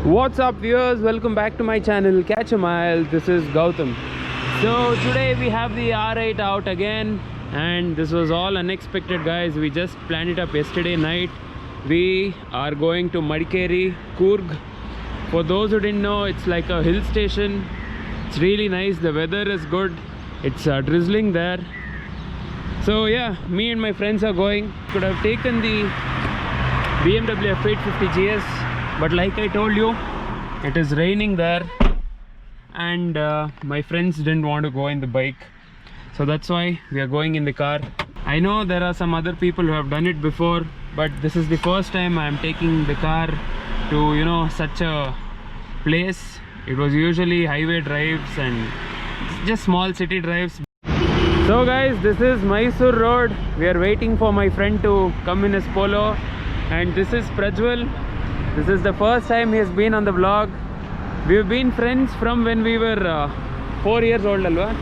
What's up viewers, welcome back to my channel Catch a Mile. This is Gautam. So today we have the R8 out again, and this was all unexpected guys. We just planned it up yesterday night. We are going to Madikeri, Coorg. For those who didn't know, it's like a hill station. It's really nice, the weather is good. It's drizzling there. So yeah, me and my friends are going. Could have taken the BMW F850 GS, but like I told you, it is raining there, and my friends didn't want to go in the bike, so that's why we are going in the car. I know there are some other people who have done it before, but this is the first time I am taking the car to, you know, such a place. It was usually highway drives and just small city drives. So guys, this is Mysore Road. We are waiting for my friend to come in his Polo, and this is Prajwal. This is the first time he has been on the vlog. We've been friends from when we were 4 years old, alwa?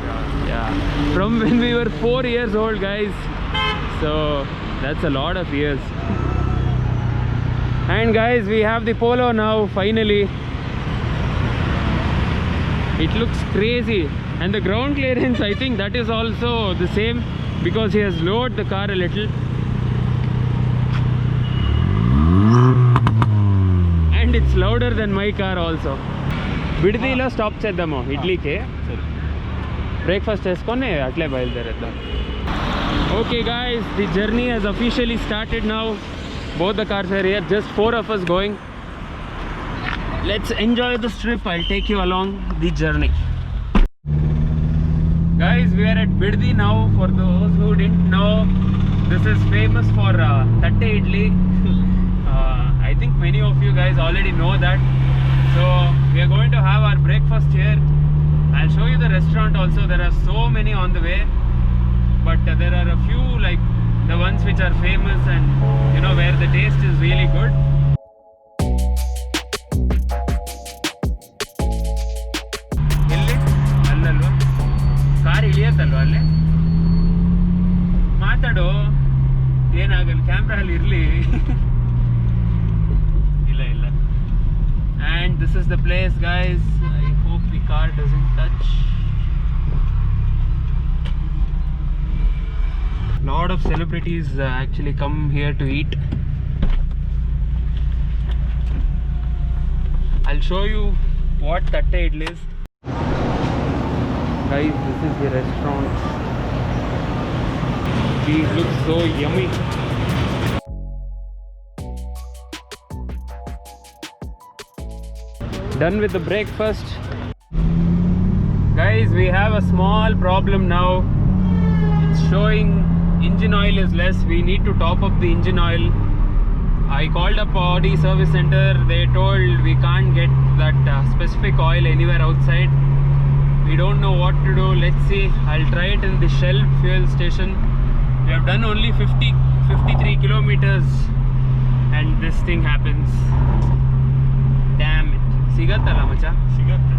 Yeah. From when we were 4 years old, guys. So that's a lot of years. And guys, we have the Polo now, finally. It looks crazy. And the ground clearance, I think that is also the same, because he has lowered the car a little. And it's louder than my car also. Bidadilo stop cheddamo idli ke breakfast cheskone atle bayaldereddam. Okay guys, the journey has officially started now. Both the cars are here, just 4 of us going. Let's enjoy this trip. I'll take you along the journey. Guys, we are at Bidadi now. For those who didn't know, this is famous for tatte idli. I think many of you guys already know that. So we are going to have our breakfast here. I'll show you the restaurant also. There are so many on the way, but there are a few, like the ones which are famous and, you know, where the taste is really good. Illi allalva car iliyattalva alle maatado enagal camera alli irli. And this is the place, guys. I hope the car doesn't touch. Lot of celebrities actually come here to eat. I'll show you what tatte idli is. Guys, this is the restaurant. These look so yummy. Done with the breakfast. Guys, we have a small problem now. It's showing engine oil is less. We need to top up the engine oil. I called up Audi service center. They told we can't get that specific oil anywhere outside. We don't know what to do. Let's see. I'll try it in the Shell fuel station. We have done only 53 kilometers and this thing happens. Damn it. Sigattalla macha? Sigatte.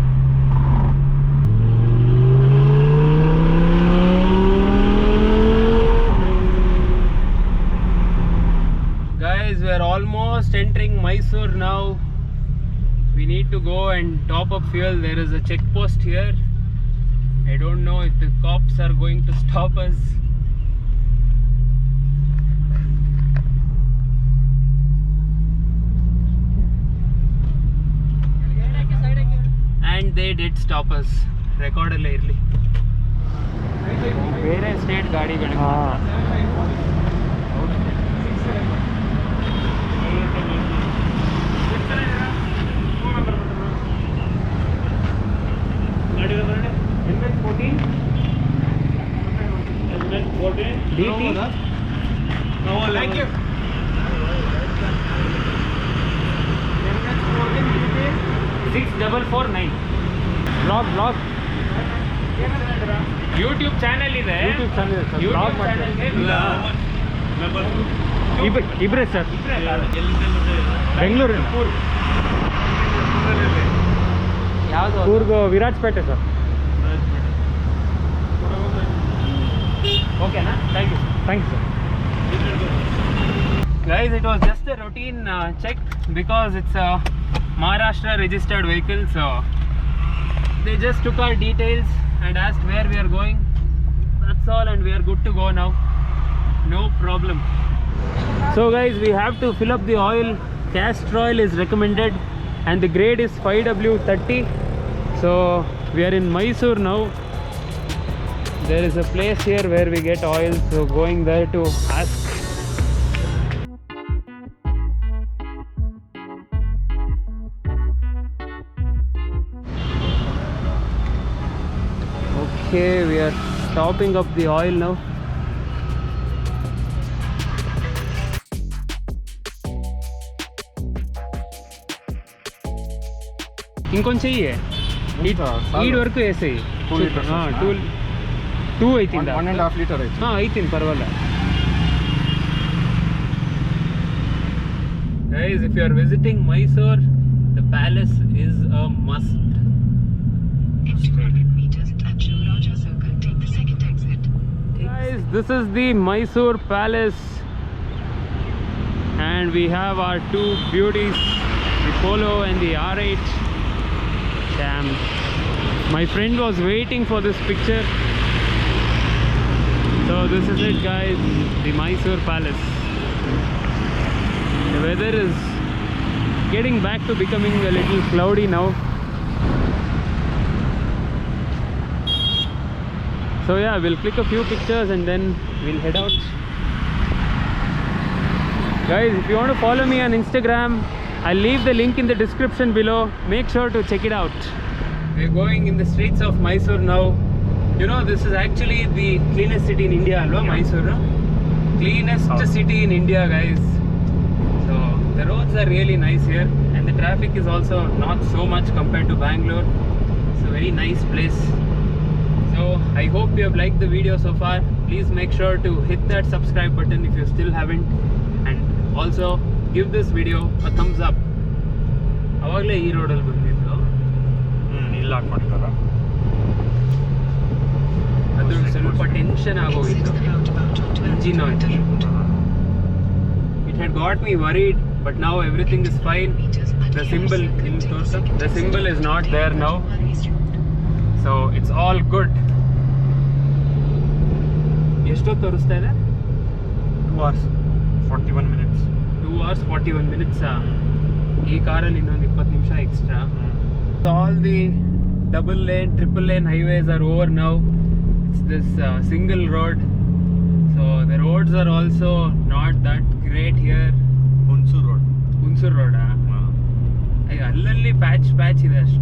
Guys, we are almost entering Mysore now. We need to go and top up fuel. There is a check post here. I don't know if the cops are going to stop us. And they did stop us. Record alla irli. Vere state gaadi gali. DT. Thank you. 6449. Vlog. YouTube channel ಇದೆ. YouTube channel sir. Vlog ಮಾಡ್ತಾರೆ. ಇಬ್ರೆ sir. Bengaluru. ಯಾವುದು? Coorg Virajpet sir. ಓಕೆನಾ? Thank you sir. Guys, it was just a routine check because it's Maharashtra registered vehicle, so they just took our details and asked where we are going. That's all, and we are good to go now. No problem. So guys, we have to fill up the oil. Castor oil is recommended and the grade is 5W30. So we are in Mysore now. There is a place here where we get oil, so going there to ask. Okay, we are topping up the oil now. ఇంకొంచెం చెయ్యి ఈడ్ వరకు వేసేయి 2 అయితుందా 1.5 litre అయితుంది పర్వాలే. Guys, if you are visiting Mysore, the palace is a must. In 200 meters at Raja Circle, take the second exit. Guys, this is the Mysore Palace and we have our two beauties, the Polo and the R8. Damn, my friend was waiting for this picture. So this is it guys, the Mysore Palace. The weather is getting back to becoming a little cloudy now. So yeah, we'll click a few pictures and then we'll head out. Guys, if you want to follow me on Instagram, I'll leave the link in the description below. Make sure to check it out. We're going in the streets of Mysore now. You know, this is actually the cleanest city in India, alwa Mysore, no? Cleanest city in India, guys. So the roads are really nice here and the traffic is also not so much compared to Bangalore. It's a very nice place. So I hope you have liked the video so far. Please make sure to hit that subscribe button if you still haven't, and also give this video a thumbs up. Avagale ee road alli bandiddu ಇಲ್ಲ ಹಾಕೊಂಡಿದ್ದಾರ ಅದು ಸ್ವಲ್ಪ tension ಆಗೋಗಿತ್ತು engine oil. It had got me worried, but now everything is fine. The symbol is not there now, so it's all good. ಎಷ್ಟೊತ್ತು ತೋರಿಸ್ತಾ ಇದೆ? 2 hours 41 minutes. 2 hours 41 minutes. ಈ ಕಾರಲ್ಲಿ ಇನ್ನೊಂದು 20 ನಿಮಿಷ extra. All the double lane, triple lane highways are over now. It's this single road, so the roads are also not that great here. Hunsur road ಅಲ್ಲಲ್ಲಿ patch ಇದೆ ಅಷ್ಟು.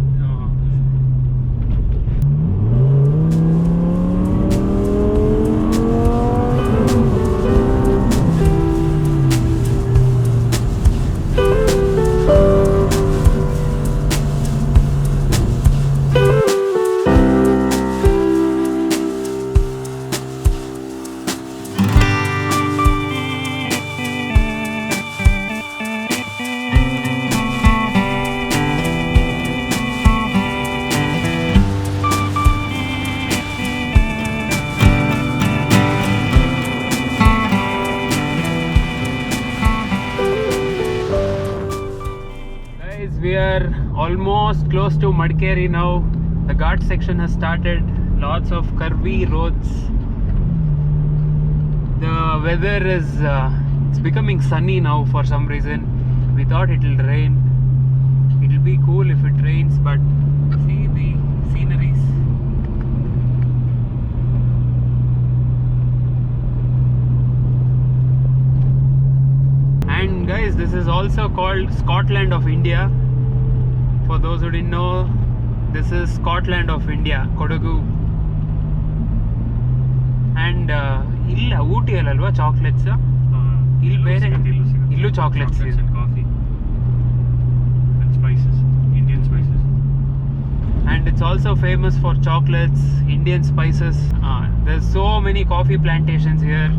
We are almost close to Madikeri now. The Ghat section has started. Lots of curvy roads. The weather is it's becoming sunny now for some reason. We thought it will rain. It will be cool if it rains, but see the sceneries. And guys, this is also called Scotland of India. For those who didn't know, this is Scotland of India, Kodagu. And illa Ooty alva chocolates illu bere illu chocolates and coffee and spices, Indian spices. And it's also famous for chocolates, Indian spices. There's so many coffee plantations here.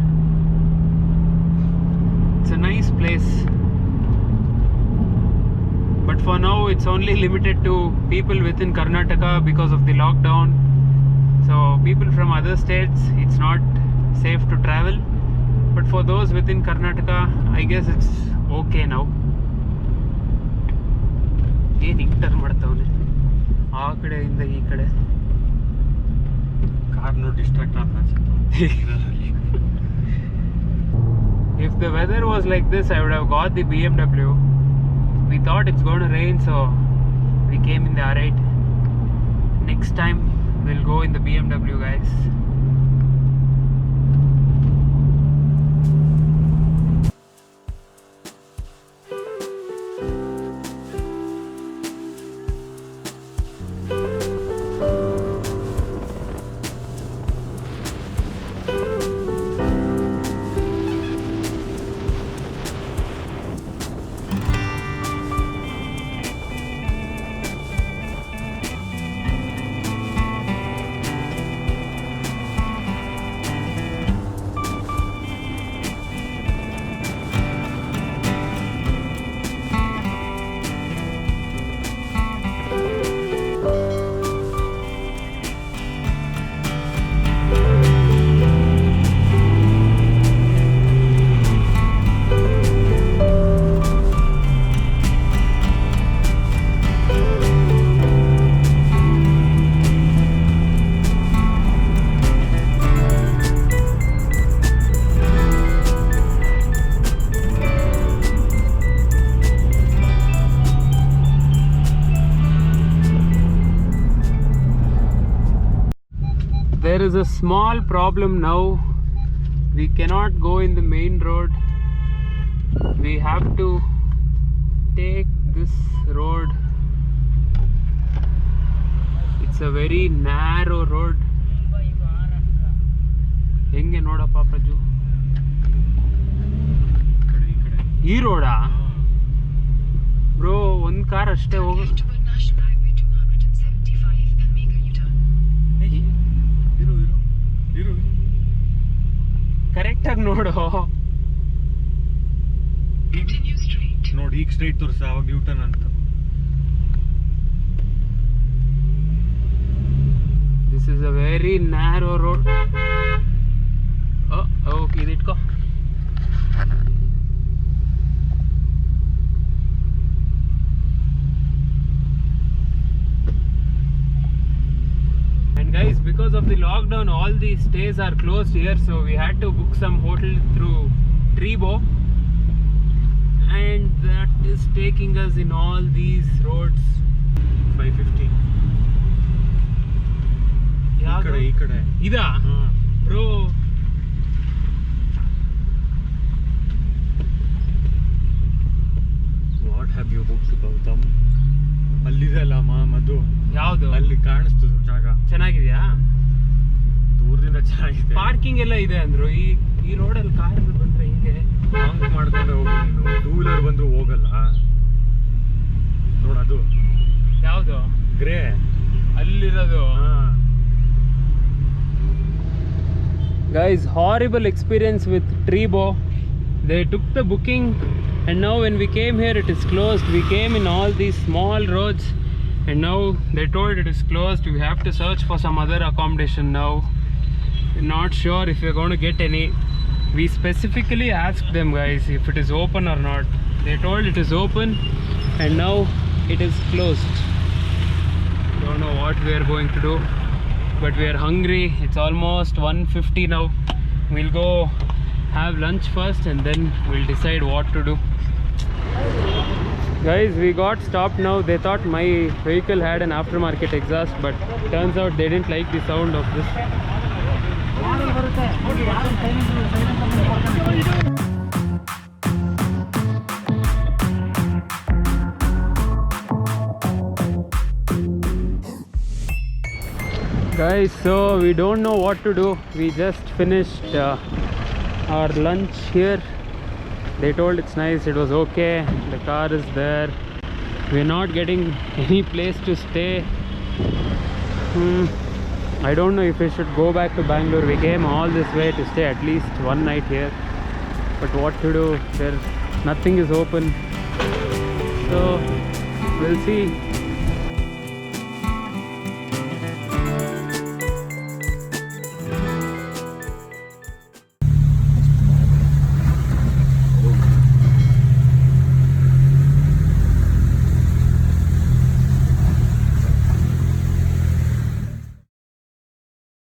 It's a nice place. But for now it's only limited to people within Karnataka because of the lockdown. So people from other states, it's not safe to travel. But for those within Karnataka, I guess it's okay now. ಹಿಂಗೆ turn ಮಾಡ್ತಾವನೆ ಆ ಕಡೆಯಿಂದ ಈ ಕಡೆ. Car ನೋಡಿ distract ಆದ ಅನ್ಸುತ್ತೆ. If the weather was like this, I would have got the BMW. We thought it's going to rain, so we came in the R8. Next time we'll go in the BMW, guys. There is a small problem now. We cannot go in the main road. We have to take this road. It's a very narrow road. ಹೆಂಗೆ ನೋಡಪ್ಪ ಪ್ರಜು, ಈ ರೋಡಾ bro? ಒಂದು car ಅಷ್ಟೇ ಹೋಗ. Left toward National Highway 275, then make a U-turn. ಇರು ಕರೆಕ್ಟಾಗಿ ನೋಡು. Continue straight. ನೋಡಿ ಈಗ ಸ್ಟ್ರೈಟ್ ತೋರಿಸ, ಅವಾಗ ಯೂಟರ್ನ್ ಅಂತ. This is a very narrow road. Okay, ಇದಿಟ್ಕೋ. And guys, because of the lockdown, all the stays are closed here, so we had to book some hotel through Trebo, and that is taking us in all these roads. 550 ಈ ಕಡೆ ಇದಾ bro? What have you booked Gautam? ಅಲ್ಲಿದೆ ಅಲ್ಲ ಮಧು, ಯಾವುದು? ಅಲ್ಲಿ ಕಾಣಿಸ್ತದೆ ಜಾಗ. ಚೆನ್ನಾಗಿದ್ಯಾ? ದೂರದಿಂದ ಚೆನ್ನಾಗಿದೆ. ಪಾರ್ಕಿಂಗ್ ಎಲ್ಲ ಇದೆ ಅಂದ್ರು. ಈ ರೋಡಲ್ಲಿ ಕಾರ್ ಬಂದ್ರೆ ಹಿಂಗೆ ಹಾಂಗ್ ಮಾಡ್ಕೊಂಡು ಹೋಗು ನೀನು. ಟೂ ವೀಲರ್ ಬಂದ್ರು ಹೋಗಲ್ಲ. ನೋಡದು ಯಾವುದು? Grey ಅಲ್ಲಿರೋದು. Guys, horrible experience with Trebo. They took the booking, and now when we came here it is closed. We came in all these small roads, and now they told it is closed. We have to search for some other accommodation now. Not sure if we're going to get any. We specifically asked them, guys, if it is open or not. They told it is open, and now it is closed. Don't know what we are going to do, but we are hungry. It's almost 1:50 now. We'll go have lunch first, and then we'll decide what to do. Guys, we got stopped now. They thought my vehicle had an aftermarket exhaust, but turns out they didn't like the sound of this. Guys, so we don't know what to do. We just finished our lunch here. They told it's nice, it was okay, the car is there. We're not getting any place to stay. I don't know if we should go back to Bangalore. We came all this way to stay at least one night here, but what to do? Nothing is open, so we'll see